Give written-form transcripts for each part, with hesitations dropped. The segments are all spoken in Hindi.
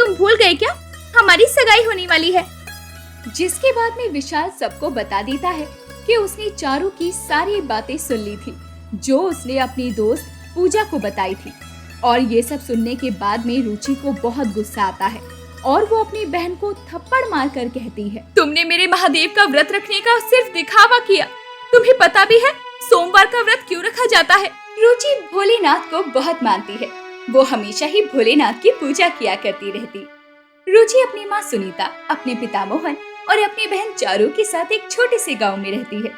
तुम भूल गए क्या? हमारी सगाई होने वाली है। जिसके बाद में विशाल सबको बता देता है कि उसने चारू की सारी बातें सुन ली थी जो उसने अपनी दोस्त पूजा को बताई थी। और ये सब सुनने के बाद में रुचि को बहुत गुस्सा आता है और वो अपनी बहन को थप्पड़ मार कर कहती है, तुमने मेरे महादेव का व्रत रखने का सिर्फ दिखावा किया। तुम्हें पता भी है सोमवार का व्रत क्यों रखा जाता है? रुचि भोलेनाथ को बहुत मानती है। वो हमेशा ही भोलेनाथ की पूजा किया करती रहती। रुचि अपनी माँ सुनीता, अपने पिता मोहन और अपनी बहन चारू के साथ एक छोटे से गांव में रहती है।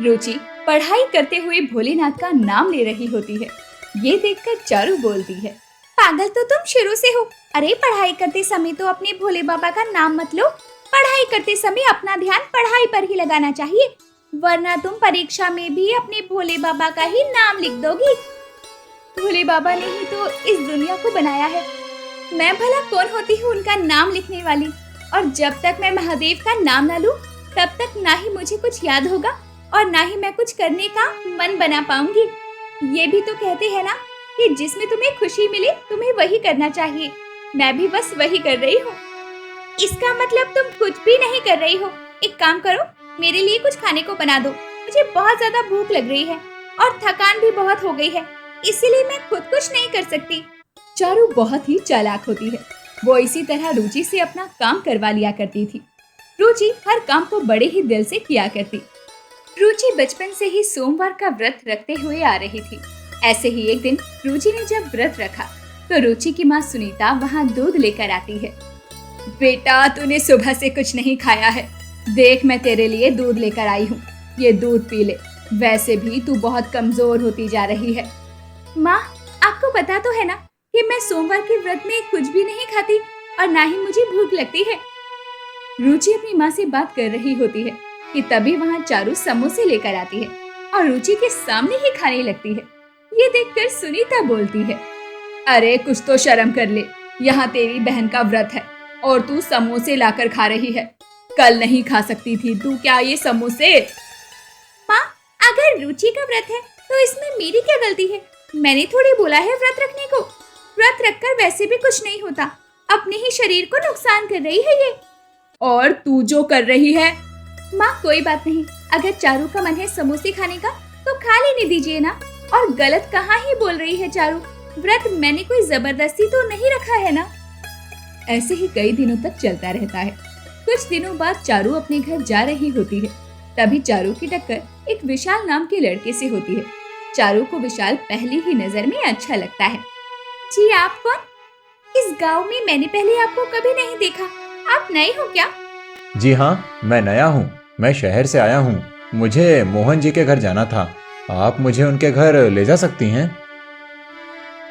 रुचि पढ़ाई करते हुए भोलेनाथ का नाम ले रही होती है। ये देखकर चारू बोलती है, पागल तो तुम शुरू से हो। अरे पढ़ाई करते समय तो अपने भोले बाबा का नाम मत लो। पढ़ाई करते समय अपना ध्यान पढ़ाई पर ही लगाना चाहिए, वरना तुम परीक्षा में भी अपने भोले बाबा का ही नाम लिख दोगी। भोले बाबा ने ही तो इस दुनिया को बनाया है। मैं भला कौन होती हूँ उनका नाम लिखने वाली? और जब तक मैं महादेव का नाम ना लूं, तब तक ना ही मुझे कुछ याद होगा और ना ही मैं कुछ करने का मन बना पाऊंगी। ये भी तो कहते हैं ना कि जिसमें तुम्हें खुशी मिले तुम्हें वही करना चाहिए। मैं भी बस वही कर रही हूँ। इसका मतलब तुम कुछ भी नहीं कर रही हो। एक काम करो, मेरे लिए कुछ खाने को बना दो। मुझे बहुत ज्यादा भूख लग रही है और थकान भी बहुत हो गई है, इसीलिए मैं खुद कुछ नहीं कर सकती। चारू बहुत ही चालाक होती है। वो इसी तरह रुचि से अपना काम करवा लिया करती थी। रुचि हर काम को बड़े ही दिल से किया करती। रुचि बचपन से ही सोमवार का व्रत रखते हुए आ रही थी। ऐसे ही एक दिन रुचि ने जब व्रत रखा तो रुचि की माँ सुनीता वहाँ दूध लेकर आती है। बेटा, तूने सुबह से कुछ नहीं खाया है, देख मैं तेरे लिए दूध लेकर आई हूँ, ये दूध पी ले। वैसे भी तू बहुत कमजोर होती जा रही है। माँ, आपको पता तो है ना कि मैं सोमवार के व्रत में कुछ भी नहीं खाती और ना ही मुझे भूख लगती है। रुचि अपनी माँ से बात कर रही होती है कि तभी वहाँ चारू समोसे लेकर आती है और रुचि के सामने ही खाने लगती है। ये देखकर सुनीता बोलती है, अरे कुछ तो शर्म कर ले, यहाँ तेरी बहन का व्रत है और तू समोसे लाकर खा रही है। कल नहीं खा सकती थी तू क्या ये समोसे? माँ, अगर रुचि का व्रत है तो इसमें मेरी क्या गलती है? मैंने थोड़ी बोला है व्रत रखने को। व्रत रखकर वैसे भी कुछ नहीं होता, अपने ही शरीर को नुकसान कर रही है ये। और तू जो कर रही है? माँ कोई बात नहीं, अगर चारू का मन है समोसे खाने का तो खा लेने दीजिए ना। और गलत कहाँ ही बोल रही है चारू, व्रत मैंने कोई जबरदस्ती तो नहीं रखा है ना। ऐसे ही कई दिनों तक चलता रहता है। कुछ दिनों बाद चारू अपने घर जा रही होती है। तभी चारू की टक्कर एक विशाल नाम के लड़के से होती है। चारू को विशाल पहली ही नजर में अच्छा लगता है। जी आप कौन? इस गांव में मैंने पहले आपको कभी नहीं देखा, आप नए हो क्या? जी हाँ, मैं नया हूँ, मैं शहर से आया हूँ। मुझे मोहन जी के घर जाना था, आप मुझे उनके घर ले जा सकती हैं?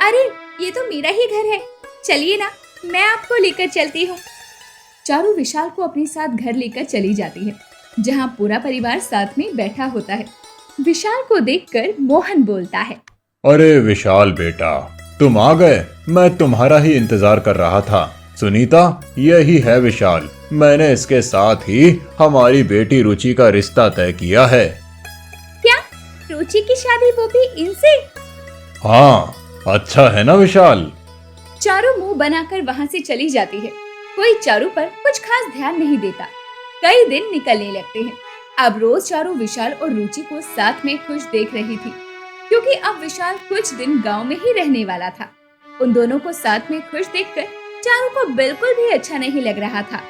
अरे ये तो मेरा ही घर है, चलिए ना मैं आपको लेकर चलती हूँ। चारू विशाल को अपने साथ घर लेकर चली जाती है, जहाँ पूरा परिवार साथ में बैठा होता है। विशाल को देखकर मोहन बोलता है, अरे विशाल बेटा, तुम आ गए, मैं तुम्हारा ही इंतजार कर रहा था। सुनीता, यही है विशाल, मैंने इसके साथ ही हमारी बेटी रुचि का रिश्ता तय किया है। क्या रुचि की शादी वो भी इनसे? हाँ, अच्छा है ना विशाल? चारू मुंह बनाकर वहाँ से चली जाती है। कोई चारू पर कुछ खास ध्यान नहीं देता। कई दिन निकलने लगते हैं। अब रोज चारू विशाल और रुचि को साथ में खुश देख रही थी, क्योंकि अब विशाल कुछ दिन गांव में ही रहने वाला था। उन दोनों को साथ में खुश देखकर चारू को बिल्कुल भी अच्छा नहीं लग रहा था।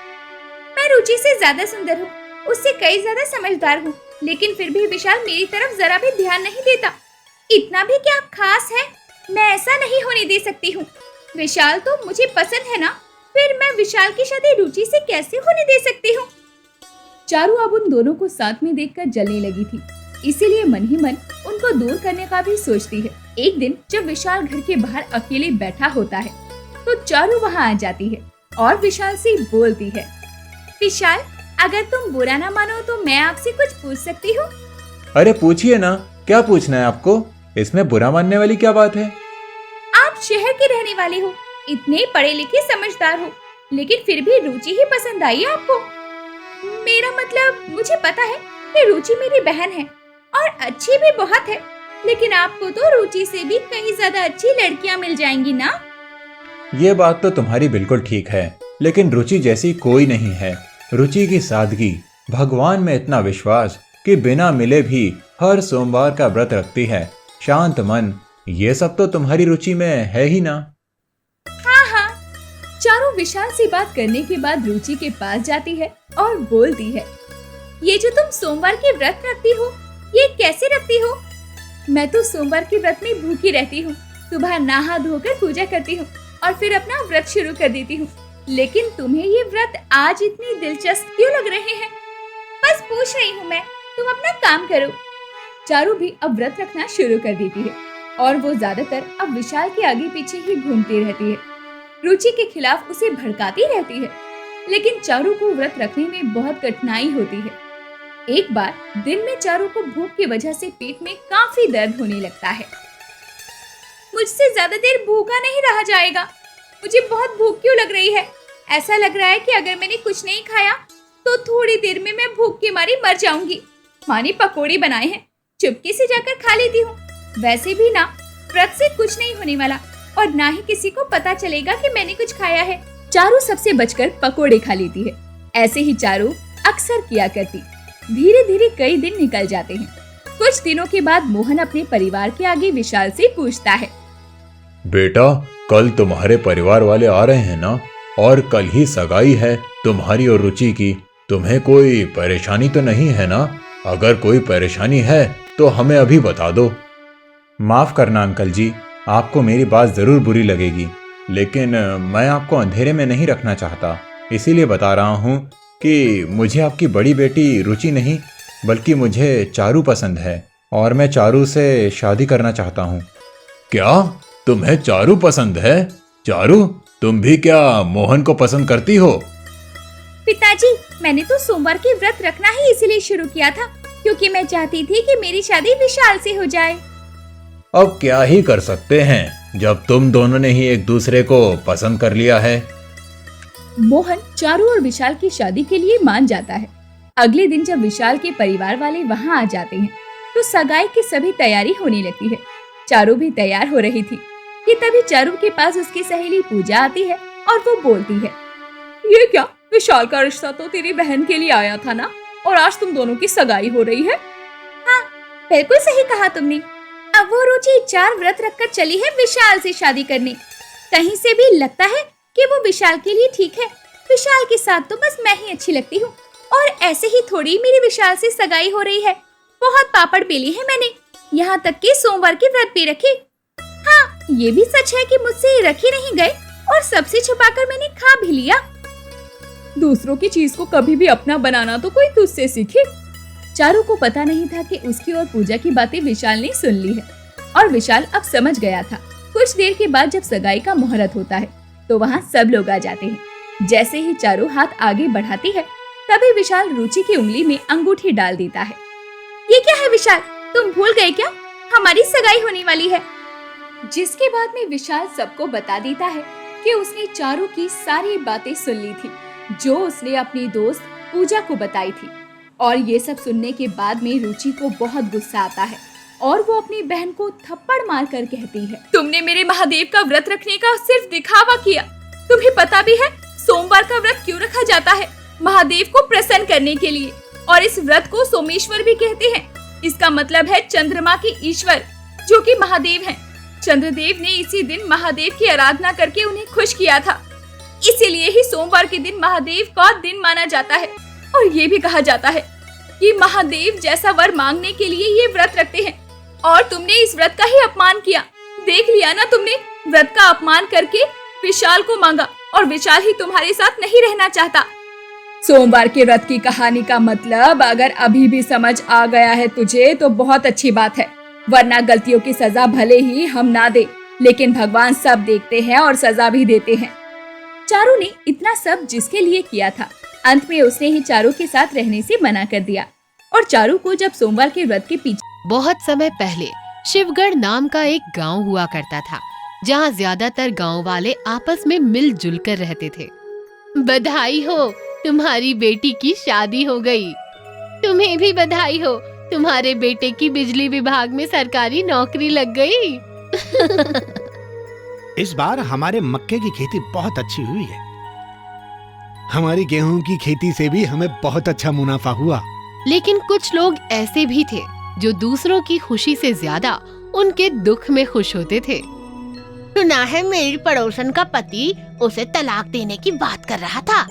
मैं रुचि से ज्यादा सुंदर हूँ, उससे कई ज्यादा समझदार हूँ, लेकिन फिर भी विशाल मेरी तरफ जरा भी ध्यान नहीं देता। इतना भी क्या खास है? मैं ऐसा नहीं होने दे सकती हूँ। विशाल तो मुझे पसंद है ना, फिर मैं विशाल की शादी रुचि से कैसे होने दे सकती हूँ? चारू अब उन दोनों को साथ में देखकर जलने लगी थी, इसीलिए मन ही मन उनको दूर करने का भी सोचती है। एक दिन जब विशाल घर के बाहर अकेले बैठा होता है तो चारू वहाँ आ जाती है और विशाल से बोलती है, विशाल, अगर तुम बुरा ना मानो तो मैं आपसे कुछ पूछ सकती हूँ? अरे पूछिए ना, क्या पूछना है आपको? इसमें बुरा मानने वाली क्या बात है? आप शहर के रहने वाले हो, इतने पढ़े लिखे समझदार हो, लेकिन फिर भी रुचि ही पसंद आई है आपको। मेरा मतलब, मुझे पता है कि रुचि मेरी बहन है और अच्छी भी बहुत है, लेकिन आपको तो रुचि से भी कहीं ज्यादा अच्छी लड़कियां मिल जाएंगी ना। ये बात तो तुम्हारी बिल्कुल ठीक है, लेकिन रुचि जैसी कोई नहीं है। रुचि की सादगी, भगवान में इतना विश्वास कि बिना मिले भी हर सोमवार का व्रत रखती है, शांत मन, ये सब तो तुम्हारी रुचि में है ही ना। हाँ हाँ। चारू विशाल से बात करने के बाद रुचि के पास जाती है और बोलती है, ये जो तुम सोमवार के व्रत रखती हो, ये कैसे रखती हो? मैं तो सोमवार के व्रत में भूखी रहती हूँ, सुबह नहा धोकर पूजा करती हूँ और फिर अपना व्रत शुरू कर देती हूँ। लेकिन तुम्हें ये व्रत आज इतनी दिलचस्प क्यों लग रहे हैं? बस पूछ रही हूँ मैं, तुम अपना काम करो। चारू भी अब व्रत रखना शुरू कर देती है और वो ज्यादातर अब विशाल के आगे पीछे ही घूमती रहती है, रुचि के खिलाफ उसे भड़काती रहती है। लेकिन चारू को व्रत रखने में बहुत कठिनाई होती है। एक बार दिन में चारू को भूख की वजह से पेट में काफी दर्द होने लगता है। मुझसे ज्यादा देर भूखा नहीं रहा जाएगा, मुझे बहुत भूख क्यों लग रही है? ऐसा लग रहा है कि अगर मैंने कुछ नहीं खाया तो थोड़ी देर में मैं भूख के मारी मर जाऊंगी। माँ ने पकौड़े बनाए हैं, चुपके से जाकर खा लेती हूँ। वैसे भी ना, व्रत से कुछ नहीं होने वाला और ना ही किसी को पता चलेगा कि मैंने कुछ खाया है। चारू सबसे बचकर पकोड़े खा लेती है। ऐसे ही चारू अक्सर किया करती। धीरे धीरे कई दिन निकल जाते हैं। कुछ दिनों के बाद मोहन अपने परिवार के आगे विशाल से पूछता है, बेटा, कल तुम्हारे परिवार वाले आ रहे हैं ना, और कल ही सगाई है तुम्हारी और रुचि की। तुम्हें कोई परेशानी तो नहीं है ना? अगर कोई परेशानी है तो हमें अभी बता दो। माफ करना अंकल जी, आपको मेरी बात जरूर बुरी लगेगी, लेकिन मैं आपको अंधेरे में नहीं रखना चाहता, इसीलिए बता रहा हूँ कि मुझे आपकी बड़ी बेटी रुचि नहीं, बल्कि मुझे चारू पसंद है और मैं चारू से शादी करना चाहता हूँ। क्या तुम्हें चारू पसंद है? चारू, तुम भी क्या मोहन को पसंद करती हो? पिताजी, मैंने तो सोमवार के व्रत रखना ही इसीलिए शुरू किया था, क्योंकि मैं चाहती थी कि मेरी शादी विशाल से हो जाए। अब क्या ही कर सकते हैं जब तुम दोनों ने ही एक दूसरे को पसंद कर लिया है। मोहन चारू और विशाल की शादी के लिए मान जाता है। अगले दिन जब विशाल के परिवार वाले वहां आ जाते हैं तो सगाई की सभी तैयारी होने लगती है। चारू भी तैयार हो रही थी कि तभी चारू के पास उसकी सहेली पूजा आती है और वो बोलती है, ये क्या, विशाल का रिश्ता तो तेरी बहन के लिए आया था ना, और आज तुम दोनों की सगाई हो रही है। हाँ, बिल्कुल सही कहा तुमने। अब वो रुचि 4 व्रत रखकर चली है विशाल से शादी करने। कहीं से भी लगता है कि वो विशाल के लिए ठीक है। विशाल के साथ तो बस मैं ही अच्छी लगती हूँ, और ऐसे ही थोड़ी मेरी विशाल से सगाई हो रही है। बहुत पापड़ बेली है मैंने, यहाँ तक कि सोमवार के व्रत भी रखे। हाँ, ये भी सच है कि मुझसे रखे नहीं गए और सबसे छुपाकर मैंने खा भी लिया। दूसरों की चीज को कभी भी अपना बनाना तो कोई तुझसे सीखे। चारू को पता नहीं था कि उसकी और पूजा की बातें विशाल ने सुन ली है, और विशाल अब समझ गया था। कुछ देर के बाद जब सगाई का मुहूर्त होता है तो वहाँ सब लोग आ जाते हैं। जैसे ही चारू हाथ आगे बढ़ाती है तभी विशाल रुचि की उंगली में अंगूठी डाल देता है। ये क्या है विशाल, तुम भूल गए क्या? हमारी सगाई होने वाली है। जिसके बाद में विशाल सबको बता देता है कि उसने चारू की सारी बातें सुन ली थी जो उसने अपनी दोस्त पूजा को बताई थी। और ये सब सुनने के बाद में रुचि को बहुत गुस्सा आता है और वो अपनी बहन को थप्पड़ मारकर कहती है, तुमने मेरे महादेव का व्रत रखने का सिर्फ दिखावा किया। तुम्हें पता भी है सोमवार का व्रत क्यों रखा जाता है? महादेव को प्रसन्न करने के लिए, और इस व्रत को सोमेश्वर भी कहते हैं। इसका मतलब है चंद्रमा के ईश्वर, जो कि महादेव हैं। चंद्रदेव ने इसी दिन महादेव की आराधना करके उन्हें खुश किया था। इसीलिए ही सोमवार के दिन महादेव का दिन माना जाता है। और ये भी कहा जाता है कि महादेव जैसा वर मांगने के लिए ये व्रत रखते हैं, और तुमने इस व्रत का ही अपमान किया। देख लिया ना, तुमने व्रत का अपमान करके विशाल को मांगा, और विशाल ही तुम्हारे साथ नहीं रहना चाहता। सोमवार के व्रत की कहानी का मतलब अगर अभी भी समझ आ गया है तुझे तो बहुत अच्छी बात है, वरना गलतियों की सजा भले ही हम ना दे, लेकिन भगवान सब देखते हैं और सजा भी देते हैं। चारू ने इतना सब जिसके लिए किया था, अंत में उसने ही चारू के साथ रहने से मना कर दिया। और चारू को जब सोमवार के व्रत के पीछे बहुत समय पहले शिवगढ़ नाम का एक गांव हुआ करता था, जहां ज्यादातर गांव वाले आपस में मिलजुल कर रहते थे। बधाई हो, तुम्हारी बेटी की शादी हो गई। तुम्हें भी बधाई हो, तुम्हारे बेटे की बिजली विभाग में सरकारी नौकरी लग गई। इस बार हमारे मक्के की खेती बहुत अच्छी हुई है। हमारी गेहूं की खेती से भी हमें बहुत अच्छा मुनाफा हुआ। लेकिन कुछ लोग ऐसे भी थे जो दूसरों की खुशी से ज्यादा उनके दुख में खुश होते थे। सुना है मेरी पड़ोसन का पति उसे तलाक देने की बात कर रहा था।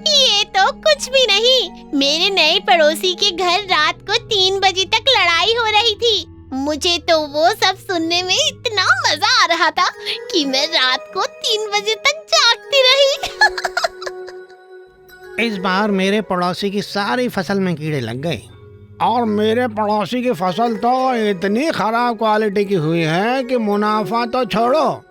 ये तो कुछ भी नहीं। मेरे नए पड़ोसी के घर रात को 3 बजे तक लड़ाई हो रही थी। मुझे तो वो सब सुनने में इतना मजा आ रहा था कि मैं रात को 3 बजे तक जागती रही। इस बार मेरे पड़ोसी की सारी फसल में कीड़े लग गए और मेरे पड़ोसी की फसल तो इतनी खराब क्वालिटी की हुई है कि मुनाफा तो छोड़ो,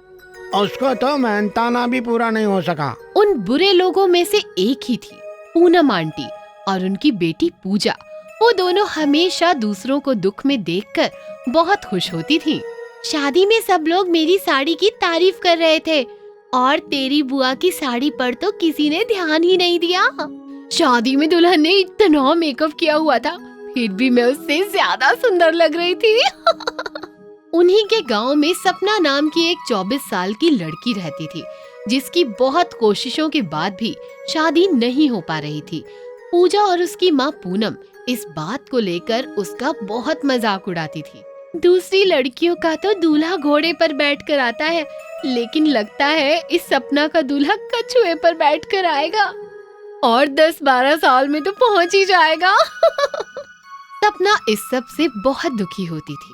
उसको तो मेहनताना भी पूरा नहीं हो सका। उन बुरे लोगों में से एक ही थी पूनम आंटी और उनकी बेटी पूजा। वो दोनों हमेशा दूसरों को दुख में देखकर बहुत खुश होती थी। शादी में सब लोग मेरी साड़ी की तारीफ कर रहे थे और तेरी बुआ की साड़ी पर तो किसी ने ध्यान ही नहीं दिया। शादी में दुल्हन ने इतना मेकअप किया हुआ था, फिर भी मैं उससे ज्यादा सुंदर लग रही थी। उन्हीं के गांव में सपना नाम की एक 24 साल की लड़की रहती थी, जिसकी बहुत कोशिशों के बाद भी शादी नहीं हो पा रही थी। पूजा और उसकी माँ पूनम इस बात को लेकर उसका बहुत मजाक उड़ाती थी। दूसरी लड़कियों का तो दूल्हा घोड़े पर बैठकर आता है, लेकिन लगता है इस सपना का दूल्हा कछुए पर बैठकर आएगा और 10-12 साल में तो पहुंच ही जाएगा। सपना इस सब से बहुत दुखी होती थी।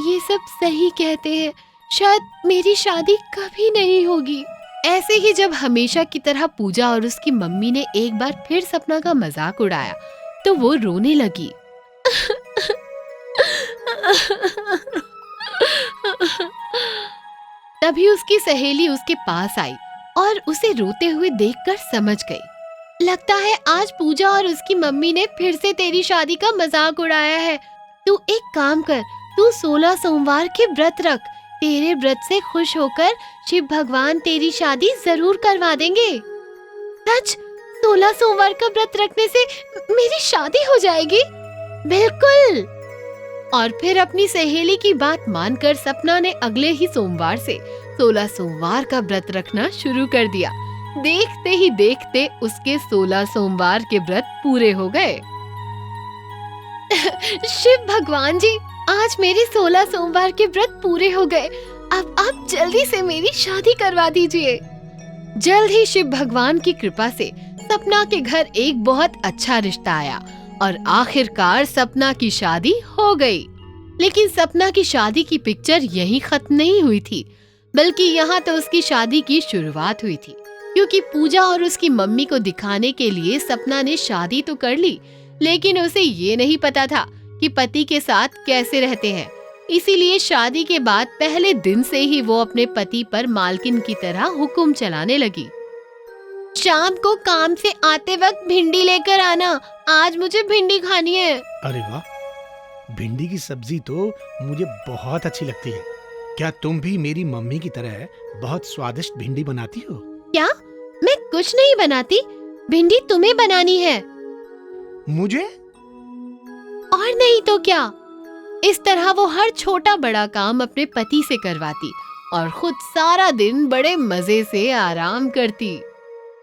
ये सब सही कहते हैं, शायद मेरी शादी कभी नहीं होगी। ऐसे ही जब हमेशा की तरह पूजा और उसकी मम्मी ने एक बार फिर सपना का मजाक उड़ाया तो वो रोने लगी। तभी उसकी सहेली उसके पास आई और उसे रोते हुए देखकर समझ गई। लगता है आज पूजा और उसकी मम्मी ने फिर से तेरी शादी का मजाक उड़ाया है। तू एक काम कर, तू 16 सोमवार के व्रत रख। तेरे व्रत से खुश होकर शिव भगवान तेरी शादी जरूर करवा देंगे। सच? 16 सोमवार का व्रत रखने से मेरी शादी हो जाएगी? बिल्कुल। और फिर अपनी सहेली की बात मानकर सपना ने अगले ही सोमवार से 16 सोमवार का व्रत रखना शुरू कर दिया। देखते ही देखते उसके 16 सोमवार के व्रत पूरे हो गए। शिव भगवान जी, आज मेरे 16 सोमवार के व्रत पूरे हो गए। अब आप जल्दी से मेरी शादी करवा दीजिए। जल्द ही शिव भगवान की कृपा से सपना के घर एक बहुत अच्छा रिश्ता आया और आखिरकार सपना की शादी हो गई। लेकिन सपना की शादी की पिक्चर यहीं खत्म नहीं हुई थी, बल्कि यहाँ तो उसकी शादी की शुरुआत हुई थी। क्योंकि पूजा और उसकी मम्मी को दिखाने के लिए सपना ने शादी तो कर ली, लेकिन उसे ये नहीं पता था कि पति के साथ कैसे रहते हैं। इसीलिए शादी के बाद पहले दिन से ही वो अपने पति पर मालकिन की तरह हुक्म चलाने लगी। शाम को काम से आते वक्त भिंडी लेकर आना, आज मुझे भिंडी खानी है। अरे वाह, भिंडी की सब्जी तो मुझे बहुत अच्छी लगती है। क्या तुम भी मेरी मम्मी की तरह बहुत स्वादिष्ट भिंडी बनाती हो? क्या? मैं कुछ नहीं बनाती, भिंडी तुम्हें बनानी है। मुझे? और नहीं तो क्या। इस तरह वो हर छोटा बड़ा काम अपने पति से करवाती और खुद सारा दिन बड़े मजे से आराम करती।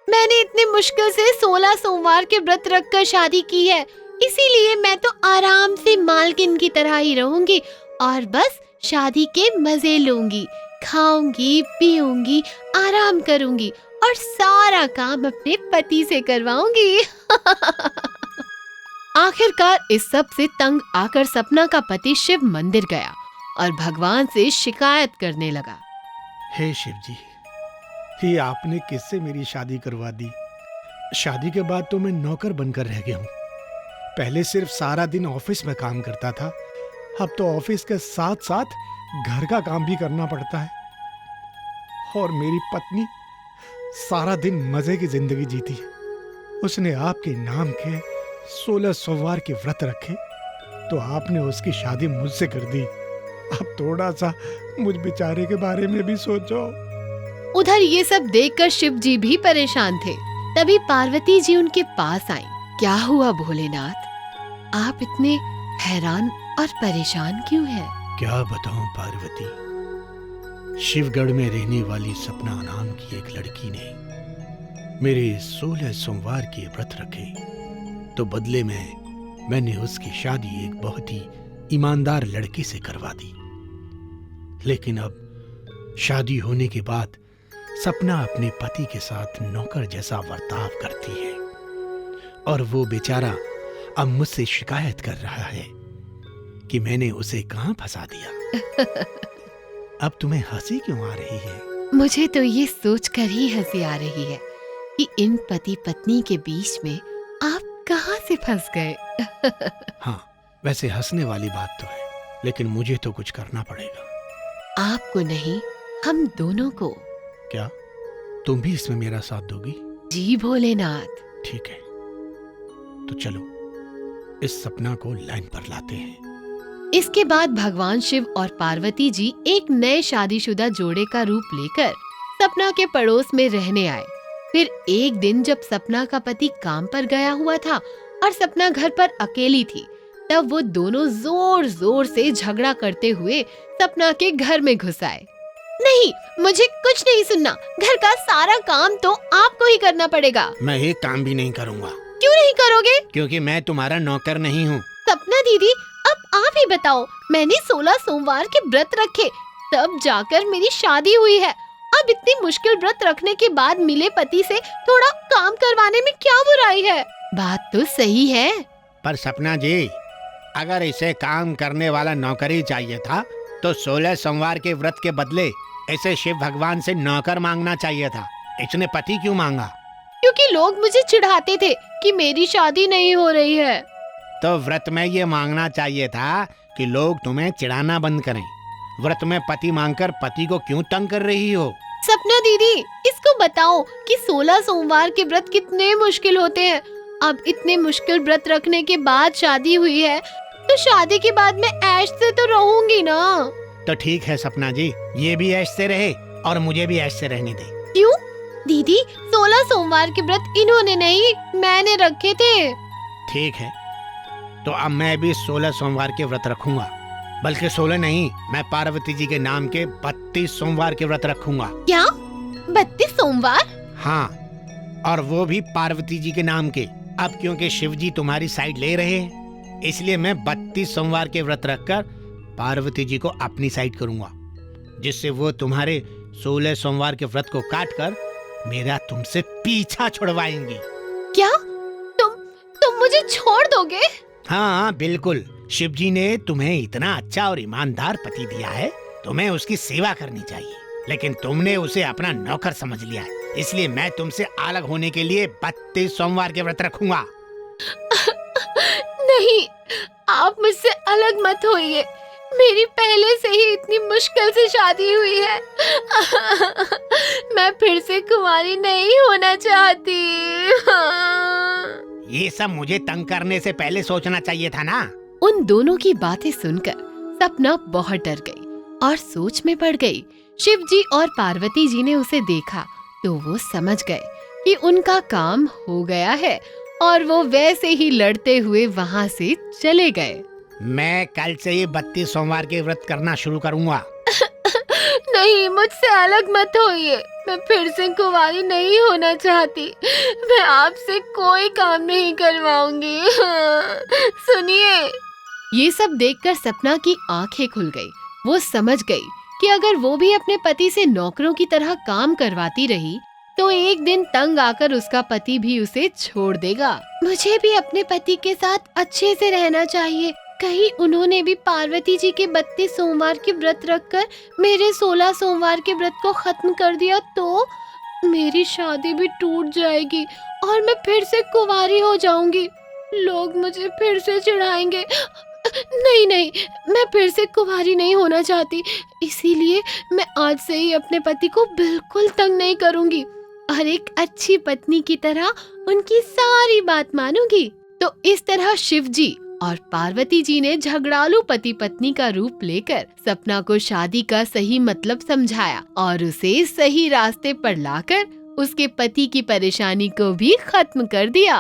मैंने इतनी मुश्किल से 16 सोमवार के व्रत रखकर शादी की है, इसीलिए मैं तो आराम से मालकिन की तरह ही रहूंगी और बस शादी के मजे लूंगी, खाऊंगी, पीऊंगी, आराम करूंगी और सारा काम अपने पति से करवाऊंगी। आखिरकार इस सब से तंग आकर सपना का पति शिव मंदिर गया और भगवान से शिकायत करने लगा। हे शिव जी, ये आपने किससे मेरी शादी करवा दी? शादी के बाद तो मैं नौकर बनकर रह गया हूँ। पहले सिर्फ सारा दिन ऑफिस में काम करता था, अब तो ऑफिस के साथ साथ घर का काम भी करना पड़ता है। और मेरी पत्नी सारा दिन मजे की जिंदगी जीती है। उसने आपके नाम के 16 सोमवार के व्रत रखे तो आपने उसकी शादी मुझसे कर दी। अब थोड़ा सा मुझ बेचारे के बारे में भी सोचो। उधर ये सब देखकर शिव जी भी परेशान थे। तभी पार्वती जी उनके पास आईं। क्या हुआ भोलेनाथ, आप इतने हैरान और परेशान क्यों हैं? क्या बताऊं पार्वती, शिवगढ़ में रहने वाली सपना नाम की एक लड़की ने मेरे 16 सोमवार के व्रत रखे, तो बदले में मैंने उसकी शादी एक बहुत ही ईमानदार लड़के से करवा दी। लेकिन अब शादी होने के बाद सपना अपने पति के साथ नौकर जैसा बर्ताव करती है और वो बेचारा अब मुझसे शिकायत कर रहा है कि मैंने उसे कहां फंसा दिया। अब तुम्हें हंसी क्यों आ रही है? मुझे तो ये सोचकर ही हंसी आ रही है कि इन पति पत्नी के बीच में आप कहां से फंस गए। हाँ, वैसे हंसने वाली बात तो है, लेकिन मुझे तो कुछ करना पड़ेगा। आपको नहीं, हम दोनों को। क्या तुम भी इसमें मेरा साथ दोगी? जी भोलेनाथ। ठीक है, तो चलो इस सपना को लाइन पर लाते हैं। इसके बाद भगवान शिव और पार्वती जी एक नए शादीशुदा जोड़े का रूप लेकर सपना के पड़ोस में रहने आए। फिर एक दिन जब सपना का पति काम पर गया हुआ था और सपना घर पर अकेली थी, तब वो दोनों जोर जोर से झगड़ा करते हुए सपना के घर में घुस आए। नहीं, मुझे कुछ नहीं सुनना, घर का सारा काम तो आपको ही करना पड़ेगा। मैं एक काम भी नहीं करूँगा। क्यों नहीं करोगे? क्योंकि मैं तुम्हारा नौकर नहीं हूँ। सपना दीदी, अब आप ही बताओ, मैंने 16 सोमवार के व्रत रखे, तब जाकर मेरी शादी हुई है। अब इतनी मुश्किल व्रत रखने के बाद मिले पति से थोड़ा काम करवाने में क्या बुराई है? बात तो सही है। पर सपना जी, अगर इसे काम करने वाला नौकरी चाहिए था तो 16 सोमवार के व्रत के बदले इसे शिव भगवान से नौकर मांगना चाहिए था। इसने पति क्यों मांगा? क्योंकि लोग मुझे चिढ़ाते थे कि मेरी शादी नहीं हो रही है। तो व्रत में ये मांगना चाहिए था कि लोग तुम्हें चिढ़ाना बंद करें। व्रत में पति मांगकर पति को क्यों तंग कर रही हो? सपना दीदी, इसको बताओ कि 16 सोमवार के व्रत कितने मुश्किल होते हैं। अब इतने मुश्किल व्रत रखने के बाद शादी हुई है, तो शादी के बाद मैं ऐश से तो रहूंगी ना। तो ठीक है सपना जी, ये भी ऐश से रहे और मुझे भी ऐश से रहने दे। क्यों? दीदी, 16 सोमवार के व्रत इन्होंने नहीं, मैंने रखे थे। ठीक है, तो अब मैं भी 16 सोमवार के व्रत रखूंगा। बल्कि 16 नहीं, मैं पार्वती जी के नाम के 32 सोमवार के व्रत रखूंगा। क्या? 32 सोमवार? हाँ, और वो भी पार्वती जी के नाम के। अब क्योंकि शिव जी तुम्हारी साइड ले रहे हैं, इसलिए मैं 32 सोमवार के व्रत रखकर पार्वती जी को अपनी साइड करूंगा, जिससे वो तुम्हारे 16 सोमवार के व्रत को काट कर मेरा तुमसे पीछा छुड़वाएंगी। क्या? तुम मुझे छोड़ दोगे? हाँ बिल्कुल, शिव जी ने तुम्हें इतना अच्छा और ईमानदार पति दिया है, तुम्हें उसकी सेवा करनी चाहिए, लेकिन तुमने उसे अपना नौकर समझ लिया है। इसलिए मैं तुमसे अलग होने के लिए 32 सोमवार के व्रत रखूंगा। नहीं, आप मुझसे अलग मत होइए। मेरी पहले से ही इतनी मुश्किल से शादी हुई है। मैं फिर से कुंवारी नहीं होना चाहती। ये सब मुझे तंग करने से पहले सोचना चाहिए था ना। उन दोनों की बातें सुनकर सपना बहुत डर गई और सोच में पड़ गई। शिव जी और पार्वती जी ने उसे देखा तो वो समझ गए कि उनका काम हो गया है और वो वैसे ही लड़ते हुए वहाँ से चले गए। मैं कल से ही 32 सोमवार के व्रत करना शुरू करूँगा। नहीं, मुझसे अलग मत होइए। मैं फिर से कुंवारी नहीं होना चाहती। मैं आपसे कोई काम नहीं करवाऊंगी। सुनिए। ये सब देखकर सपना की आंखें खुल गई। वो समझ गई कि अगर वो भी अपने पति से नौकरों की तरह काम करवाती रही तो एक दिन तंग आकर उसका पति भी उसे छोड़ देगा। मुझे भी अपने पति के साथ अच्छे से रहना चाहिए। कहीं उन्होंने भी पार्वती जी के 32 सोमवार के व्रत रखकर मेरे 16 सोमवार के व्रत को खत्म कर दिया तो मेरी शादी भी टूट जाएगी और मैं फिर से कुंवारी हो जाऊंगी। लोग मुझे फिर से चिढ़ाएंगे। नहीं, मैं फिर से कुंवारी नहीं होना चाहती। इसीलिए मैं आज से ही अपने पति को बिल्कुल तंग नहीं करूंगी और एक अच्छी पत्नी की तरह उनकी सारी बात मानूंगी। तो इस तरह शिव जी और पार्वती जी ने झगड़ालू पति पत्नी का रूप लेकर सपना को शादी का सही मतलब समझाया और उसे सही रास्ते पर लाकर उसके पति की परेशानी को भी खत्म कर दिया।